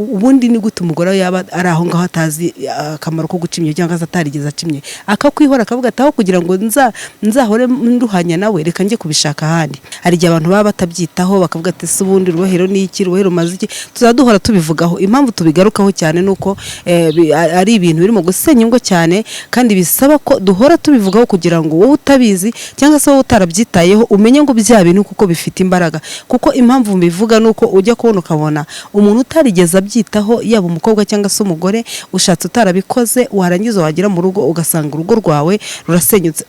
ubundi ni gute umugore yaba ari aho ngaho atazi akamaro ko gucimye cyangwa se atarigeze acimye akakwihora akavuga ataho kugira ngo nzahore nduhanya nawe reka njye kubishaka ahandi. Hari igihe abantu baba batabyitaho bakavuga ati se ubundi urubohero ni iki, urubohero maze iki, tuzaduhora tubivugaho. Impamvu tubigarukaho cyane nuko ari ibintu birimo gusenya ingo cyane kandi bisaba ko duhora tubivugaho kugira ngo wowe utabizi cyangwa se wowe utarabyitayeho umenye ngo bya bintu kuko bifite imbaraga. Kuko impamvu mbivuga nuko ujya kubona ukabona umuntu utarigeze byitaho yaba umukobwa cyangwa se umugore ushatse utarabikoze warangiza wagira mu rugo ugasanga urugo rwawe rurasenyutse.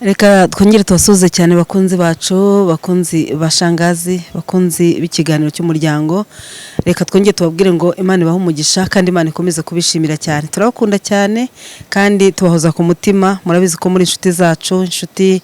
Reka twongere tubasuze cyane bakunzi bacu, bakunzi bashangazi, bakunzi b'ikiganiro cy'umuryango. Reka twongere tubabwire ngo Imana ibahe umugisha kandi Imana ikomeze kubishimira cyane. Turabakunda cyane kandi tubahoza ku mutima. Murabizi ko muri inshuti zacu, inshuti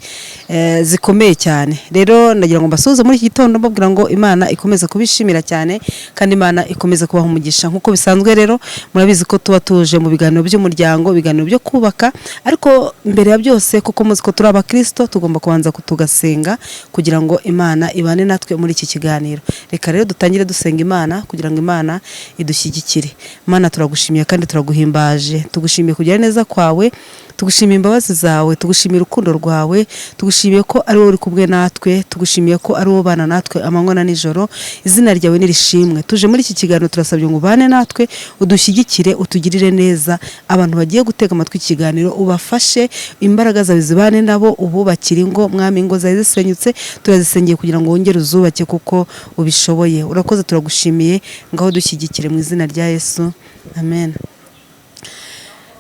zikomeye cyane. Rero ndagira ngo mbasuze muri iki gitondo mbabwira ngo Imana ikomeze kubishimira cyane kandi Imana ikomeze kubaha umugisha. Nkuko bisanzwe rero murabizi ko tuba tuje mu biganiro by'umuryango, biganiro byo kubaka, ariko mbere ya byose kuko muzi ko abakristo tugomba kubanza tugasenga kugira ngo Imana ibane natwe muri iki kiganiro. Reka rero dutangire dusenga Imana kugira ngo Imana idushyigikire. Imana turagushimiye kandi turaguhimbaje, tugushimiye kugira neza kwawe, tugushimiye imbabazi zawe, tugushimiye urukundo rwawe, tugushimiye ko ari wowe uri kumwe natwe, tugushimiye ko ari wowe bana natwe amanywa na nijoro. Izina ryawe nirishimwe. Tuje muri iki kiganiro turasabye ngo bane natwe, udushyigikire, utugirire neza. Abantu bagiye gutega amatwi ikiganiro ubafashe, imbaraga zawe zibane nabo, ububakira ingo. Mwami, ingo zawe zisenyutse turazisengeye kugira ngo wongere uzubake kuko ubishoboye. Urakoze, turagushimiye, ngaho dushyigikire mu izina rya Yesu, amen.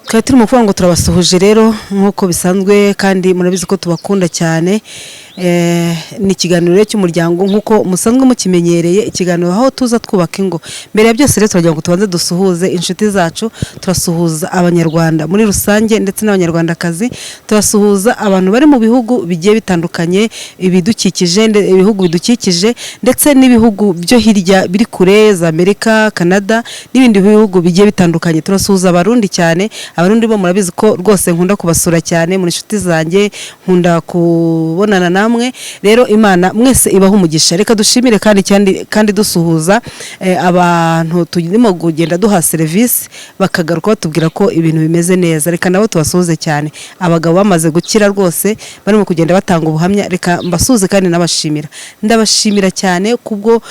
Twari turimo kuvuga ngo turabasuhuje rero nk'uko bisanzwe kandi murabizi ko tubakunda cyane. Ni ikiganiro cy'umuryango nk'uko musanzwe mukimenyereye, ikiganiro aho tuza twubaka ingo. Mbere ya byose rero turagira ngo tubanze dusuhuze inshuti zacu, turasuhuza abanyarwanda muri rusange ndetse n'abanyarwandakazi, turasuhuza abantu bari mu bihugu bigiye bitandukanye, ibidukikije, ibihugu bidukikije ndetse n'ibihugu byo hirya biri kure za Amerika, Canada n'ibindi bihugu bigiye bitandukanye. Turasuhuza abarundi cyane. Abarundi bo murabizi ko rwose nkunda kubasura cyane, muri inshuti zanjye nkunda kubonana namwe. Rero Imana mwese ibaha umugisha. Reka dushimire kandi dusuhuza abantu turimo kugenda duha service bakagaruka batubwira ko ibintu bimeze neza. Reka nabo tubasuhuze cyane. Abagabo bamaze gukira rwose barimo kugenda batanga ubuhamya. Reka mbasuhuze kandi nabashimira. Ndabashimira cyane kubwo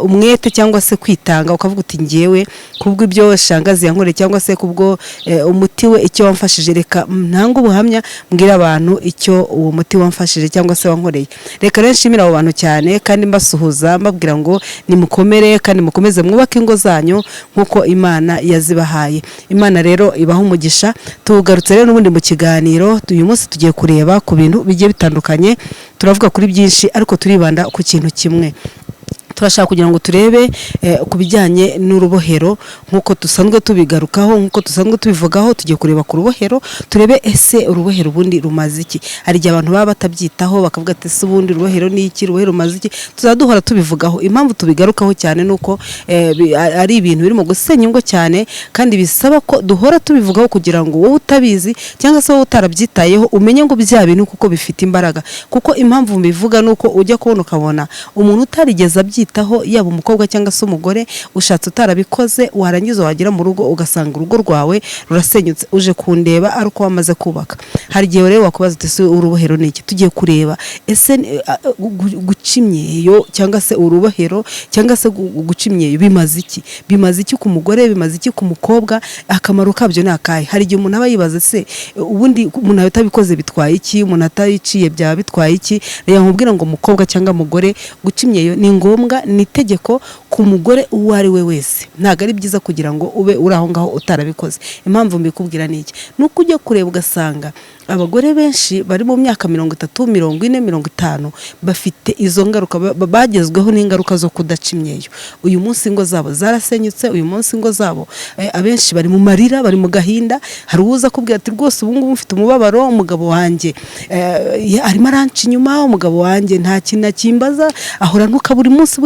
umwete cyangwa se kwitanga ukavuga uti ngiyewe kubwo ibyo shangazi yankoreye cyangwa se kubwo umuti we icyo wamfashije. Reka ntanga ubuhamya mbwira abantu icyo uwo muti wamfashije cyangwa se wankoreye. Reka rero nshimira abo bantu cyane kandi mbasuhuza mbabwira ngo nimukomere kandi mukomeze mwubake ingo zanyu nkuko Imana yazibahaye. Imana rero ibaha umugisha. Tugarutse rero n'ubundi mu kiganiro. Uyu munsi tugiye kureba ku bintu bigiye bitandukanye, turavuga kuri byinshi ariko turibanda ku kintu kimwe. Turashaka kugira ngo turebe ku bijyanye n'urubohero nkuko dusanzwe tubigarukaho, nkuko dusanzwe tubivugaho. Tugiye kureba ku rubohero turebe ese urubohero ubundi rumaze iki. Hari igihe abantu baba batabyitaho bakavuga ati se ubundi urubohero ni iki, urubohero rumaze iki, tuzaduhora tubivugaho. Impamvu tubigarukaho cyane nuko ari ibintu birimo gusenya ingo cyane kandi bisaba ko duhora tubivugaho kugira ngo wowe utabizi cyangwa se wowe utarabyitayeho umenye ngo bya bintu kuko bifite imbaraga. Kuko impamvu mbivuga nuko ujya kubona ukabona umuntu utarigeze taho yaba umukobwa cyangwa se umugore ushatse utarabikoze warangiza wagira mu rugo ugasanga urugo rwawe rurasenyutse. Uje kundeba ari uko wamaze kubaka. Hari igihe rero wakubaza uti urubohero ni iki. Tugiye kureba ese gucimyeyo cyangwa se urubohero cyangwa se gucimyeyo bimaze iki, bimaze iki ku mugore, bimaze iki ku mukobwa, akamaro kabyo ni akahe. Hari igihe umuntu aba yibaza se ubundi umuntu atabikoze bitwaye iki, umuntu atayiciye byaba bitwaye iki. Rero nkubwira ngo umukobwa cyangwa umugore gucimyeyo ni ngombwa ngombwa ni itegeko ku mugore uwo ari we wese. Ntabwo ari byiza kugira ngo ube uri aho ngaho utarabikoze. Impamvu mbikubwira ni iki? Nuko ujya kureba ugasanga abagore benshi bari mu myaka 30, 40, 50 bafite izo ngaruka, bagezweho n'ingaruka zo kudaca imyeyo. Uyu munsi ingo zabo zarasenyutse, uyu munsi ingo zabo abenshi bari mu marira, bari mu gahinda. Hari uza kubwira ati rwose ubu ngubu mfite umubabaro, umugabo wanjye arimo aranca inyuma, umugabo wanjye nta kintu akimbaza, ahora ntuka buri munsi,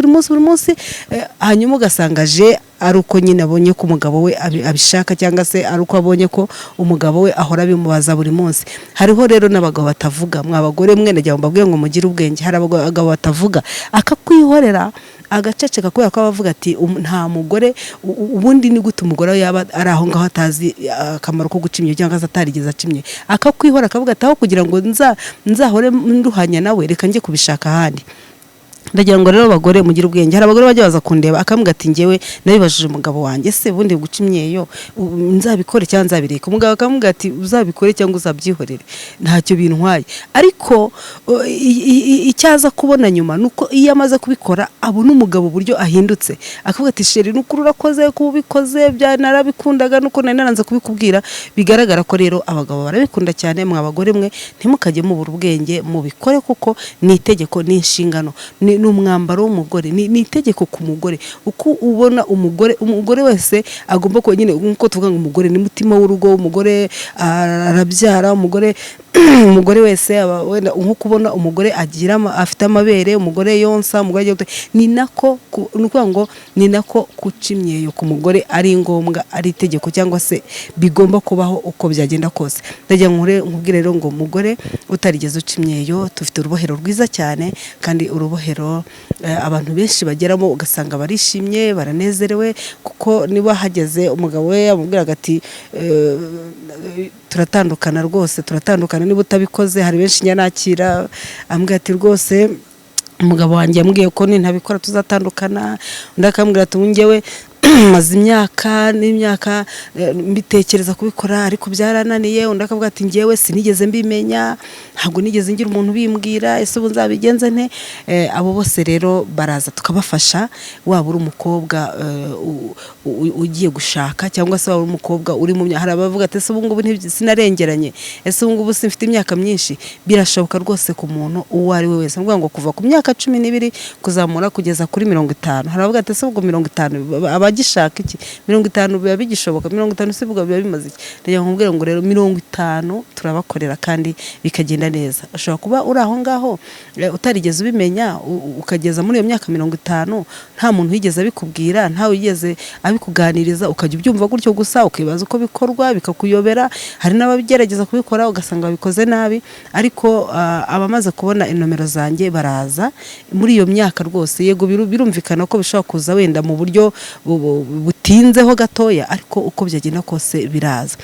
hanyuma ugasanga je ari uko nyine abonye ko umugabo we abishaka, cyangwa se ari uko abonye ko umugabo we ahora bimubaza buri munsi. Hariho rero n'abagabo batavuga, mwabagore mwe najya mbabwiye ngo mugire ubwenge. Hari abagabo batavuga akakwihorera agaceceka kubera ko abavuga ati nta mugore ubundi ni gute umugore yaba ari aho ngaho atazi akamaro ko gucimye cyangwa atarigeze acimye, akakwihora akavuga ati aho kugira ngo nzahore nduhanya nawe reka njye kubishaka ahandi. Ndagira ngo rero abagore mugire ubwenge. Hari abagore bajya baza kundeba akambwira ati ngewe nabibajije umugabo wanjye, se bundi gucimyeyo nzabikore cyangwa nzabireka. Umugabo akamubwira ati uzabikore cyangwa uzabyihorere, ntacyo bintwaye. Ariko icyaza kubona nyuma nuko iyo amaze kubikora abona umugabo buryo ahindutse, akavuga ati sheri nukuri urakoze kubikoze, byanarabikundaga nuko nari naranze kubikubwira. Bigaragara ko rero abagabo barabikunda cyane. Mwa bagore mwe ntimukajye mubura ubwenge, mubikore kuko ni itegeko, ni inshingano, n'umwambaro w'umugore, ni itegeko ku mugore. Uko ubona umugore wese agomba ko nyine nkuko tuvuga ngo umugore ni mutima w'urugo, umugore arabyara, umugore wese wenda nkuko ubona umugore afite amabere, umugore yonsa, umugore ni nako nuko ngo ni nako kucimyeyo ku mugore ari ngombwa, ari itegeko cyangwa se bigomba kubaho uko byagenda kose. Ndagira nkubwire rero ngo umugore utarigeze ucimyeyo tufite urubohero rwiza cyane, kandi urubohero abantu benshi bageramo ugasanga barishimye, baranezerewe, kuko niba hageze umugabo we amubwiraga ati turatandukana rwose, turatandukana niba utabikoze. Hari benshi nyanakira ambwira ati rwose umugabo wanjye yambwiye ko nintabikora tuzatandukana. Undi akambwira ati njyewe maze imyaka n'imyaka mbitekereza kubikora ariko byarananiye. Undi akavuga ati njyewe sinigeze mbimenya, ntabwo nigeze ngira umuntu bimbwira, ese ubu nzabigenze nte? Abo bose rero baraza tukabafasha. Waba uri umukobwa ugiye gushaka, cyangwa se waba uri umukobwa uri mu myaka, hari abavuga ati ese ubu ngubu sinarengeranye, ese ubu ngubu simfite imyaka myinshi. Birashoboka rwose ku muntu uwo ari we wese. Ngombwa ngo kuva ku myaka 12 kuzamura kugeza kuri 50. Hari abavuga ati ese ubwo 50 abagishaka iki? 50 biba bigishoboka, 50 sivuga biba bimaze iki? Ndagira nkubwira ngo rero 50 turabakorera kandi bikagenda neza. Ushobora kuba uri aho ngaho utarigeze ubimenya, ukageza muri iyo myaka 50 nta muntu yigeze abikubwira, nta wigeze abikuganiriza, ukajya ubyumva gutyo gusa, ukibaza uko bikorwa bikakuyobera. Hari n'ababigerageza kubikora ugasanga babikoze nabi, ariko abamaze kubona inomero zanjye baraza muri iyo myaka rwose. Yego birumvikana ko bishobora kuza wenda mu buryo butinzeho gatoya, ariko uko byagenda kose biraza.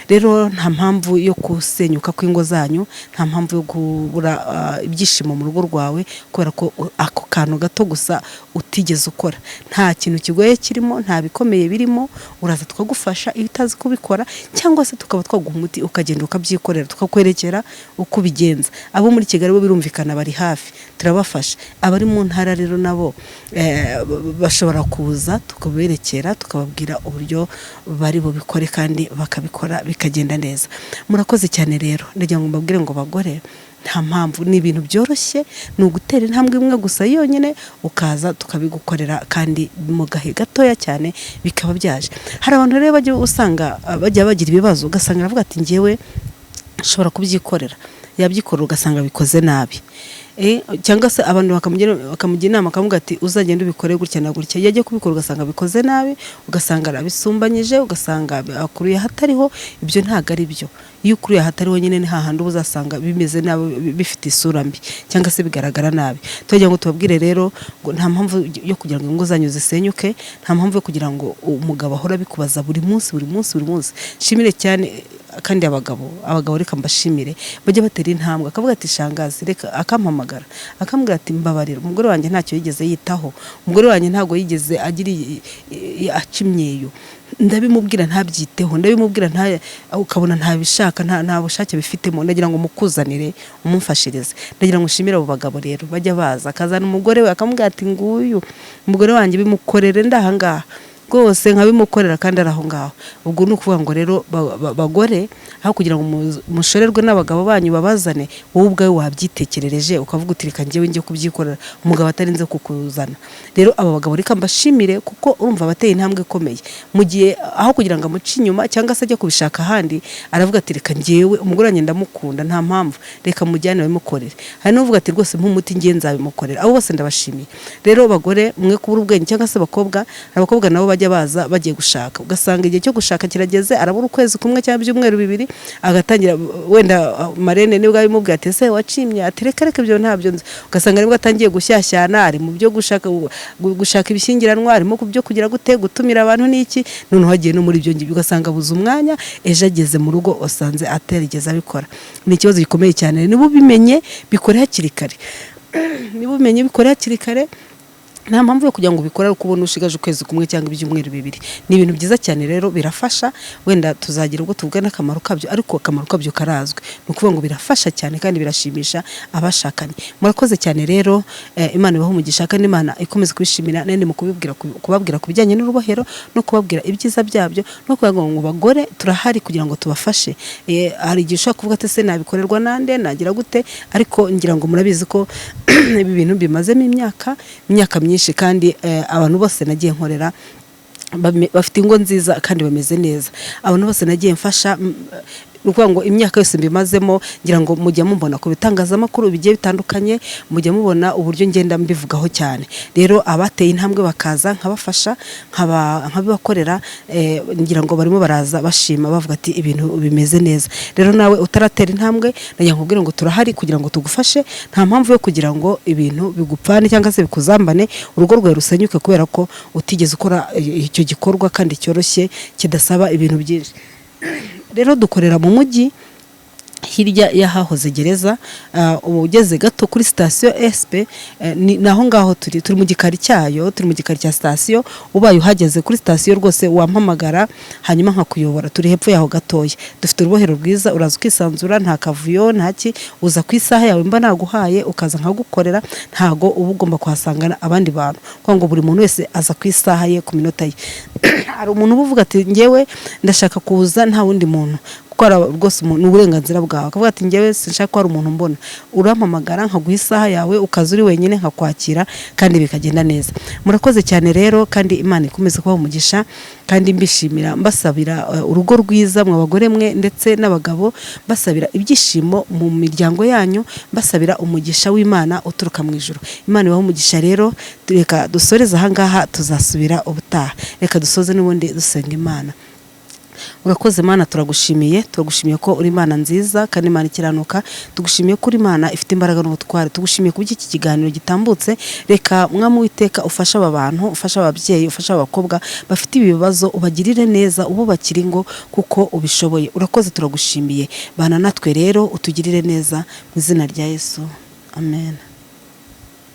Rero nta mpamvu yo kusenyuka kw'ingo zanyu, nta mpamvu yo kubura ibyishimo mu rugo rwawe kubera ko ako kantu gato gusa utigeze ukora. Nta kintu kigoye kirimo, nta bikomeye birimo. Uraza tukagufasha iyo utazi kubikora, cyangwa se tukaba twaguha umuti ukagenda ukabyikorera, tukakwerekera uko bigenza. Abo muri Kigali bo birumvikana bari hafi, turabafasha. Abari mu ntara rero nabo bashobora kuza tukaberekera, tukababwira uburyo bari bubikore kandi bakabikora bikagenda neza. Murakoze cyane rero. Ndagira ngo mbabwire ngo bagore nta mpamvu, ni ibintu byoroshye, ni ugutera intambwe imwe gusa yonyine ukaza tukabigukorera kandi mu gahe gatoya cyane bikaba byaje. Hari abantu rero bajya usanga bajya bagira ibibazo, ugasanga aravuga ati njyewe nshobora kubyikorera, yabyikorera ugasanga bikoze nabi. Cyangwa se abantu bakamugira inama akamubwira ati uzagenda ubikore gutya na gutya. Yajya kubikora ugasanga bikoze nabi, ugasanga arabisumbanyije, ugasanga akuruye hatariho. Ibyo ntago ari byo. Iyo ukuruye hatariho nyine ni hahandi uzasanga bimeze nabi, bifite isura mbi cyangwa se bigaragara nabi. Tugira ngo tubabwire rero ngo nta mpamvu yo kugira ngo ingo zanyu zisenyuke, nta mpamvu yo kugira ngo umugabo ahora bikubaza buri munsi. Shimire cyane kandi abagabo reka mbashimire bajya batera intambwe akavuga ati shangazi reka akampamagara akambwira ati mbabarira umugore wanjye ntacyo yigeze yitaho, umugore wanjye ntago yigeze agira acimyeyo, ndabimubwira ntabyiteho, ndabimubwira ukabona ntabishaka nta bushake bifitemo, ndagira ngo mukuzanire umumfashirize. Ndagira ngo ushimire abo bagabo rero bajya baza akazana umugore we akamubwira ati nguyu umugore wanjye bimukorere ndahangaha rwose nkabimukorera kandi araho ngaho. Ubwo ni ukuvuga ngo rero bagore aho kugira ngo mushorerwe n'abagabo banyu babazane, wowe ubwawe wabyitekerereje ukavuga uti reka njyewe njye kubyikorera, umugabo atarinze kukuzana. Rero aba bagabo reka mbashimire kuko urumva bateye intambwe ikomeye, mu gihe aho kugira ngo amuce inyuma cyangwa se ajye kubishaka ahandi, aravuga ati reka njyewe umugore wanjye ndamukunda nta mpamvu reka mujyane babimukorere. Hari n'uvuga ati rwose mpumuti ngiye nzabimukorera. Abo bose ndabashimiye. Rero bagore mwe kubura ubwenge cyangwa se abakobwa nabo bajya baza bagiye gushaka, ugasanga igihe cyo gushaka kirageze, arabura ukwezi kumwe cyangwa ibyumweru bibiri agatangira wenda marene nibwo abimubwira ati ese wacimye, ati reka ibyo ntabyo nzi. Ugasanga nibwo atangiye gushyashyana, ari mu byo gushaka ibishyingiranwa, arimo kubyo kugira gutumira abantu n'iki, noneho hagiye no muri ibyo ngibyo ugasanga abuze umwanya, ejo ageze mu rugo usanze atarigeze abikora. Ni ikibazo gikomeye cyane. Niba ubimenye bikore hakiri kare, niba ubimenye bikore hakiri kare, nta mpamvu yo kugira ngo ubikore uko ubona ushigaje ukwezi kumwe cyangwa ibyumweru bibiri. Ni ibintu byiza cyane rero birafasha, wenda tuzagira ubwo tuvuga n'akamaro kabyo, ariko akamaro kabyo karazwi. Ni ukuvuga ngo birafasha cyane kandi birashimisha abashakanye. Murakoze cyane rero, Imana ibahe umugisha kandi Imana ikomeze kubishimira, nende mu kubabwira kubijyanye n'urubohero no kubabwira ibyiza byabyo, no kuvuga ngo bagore turahari kugira ngo tubafashe. Hari igihe ushaka kuvuga ati se nabikorerwa nande nagira gute, ariko ngira ngo murabizi ko ibi bintu bimazemo imyaka myinshi kandi abantu bose nagiye nkorera bafite ingo nziza kandi bameze neza. Abantu bose nagiye mfasha nukuvuga ngo imyaka yose mbimazemo, ngira ngo mujya mubona ku bitangazamakuru bigiye bitandukanye, mujya mubona uburyo ngenda mbivugaho cyane. Rero abateye intambwe bakaza nkabafasha nkabibakorera, ngira ngo barimo baraza bashima bavuga ati ibintu bimeze neza. Rero nawe utaratera intambwe nagira nkubwire ngo turahari kugira ngo tugufashe. Nta mpamvu yo kugira ngo ibintu bigupfane cyangwa se bikuzambane, urugo rwawe rusenyuke kubera ko utigeze ukora icyo gikorwa kandi cyoroshye kidasaba ibintu byinshi. Rero dukorera mu mujyi hirya y'ahahoze gereza, ugeze gato kuri station SP, naho ngaho turi mu gikari cyayo, turi mu gikari cya station. Ubaye uhageze kuri station rwose wampamagara hanyuma nkakuyobora, turi hepfo yaho gatoya. Dufite urubohero rwiza, uraza ukisanzura nta kavuyo ntaki, uza ku isaha yawe mba naguhaye ukaza nkagukorera, ntago uba ugomba kuhasangana abandi bantu, kuko ngo buri muntu wese aza ku isaha ye ku minota ye. Hari umuntu uvuga ati njyewe ndashaka kuza nta wundi muntu, gukora rwose n'uburenganzira bwawe, akavuga ati njyewe sinshaka ko hari umuntu mbona, urampamagara nkaguha isaha yawe ukaza uri wenyine nkakwakira kandi bikagenda neza. Murakoze cyane rero kandi Imana ikomeze kubaha umugisha kandi mbishimira, mbasabira urugo rwiza mwa bagore mwe ndetse n'abagabo, basabira ibyishimo mu miryango yanyu, basabira umugisha w'Imana uturuka mu ijuru. Imana ibahe umugisha rero. Reka dusoreze aha ngaha, tuzasubira ubutaha. Reka dusoze n'ubundi dusenga Imana. Urakoze Mana, turagushimiye ko uri Imana nziza kandi Imana ikiranuka. Tugushimiye ko uri Imana ifite imbaraga n'ubutware. Tugushimiye ku iki kiganiro gitambutse. Reka Mwami w'Iteka ufasha aba bantu, ufasha ababyeyi, ufasha abakobwa bafite ibibazo, ubagirire neza, ububakire ingo kuko ubishoboye. Urakoze, turagushimiye. Bana natwe rero utugirire neza mu izina rya Yesu. Amen.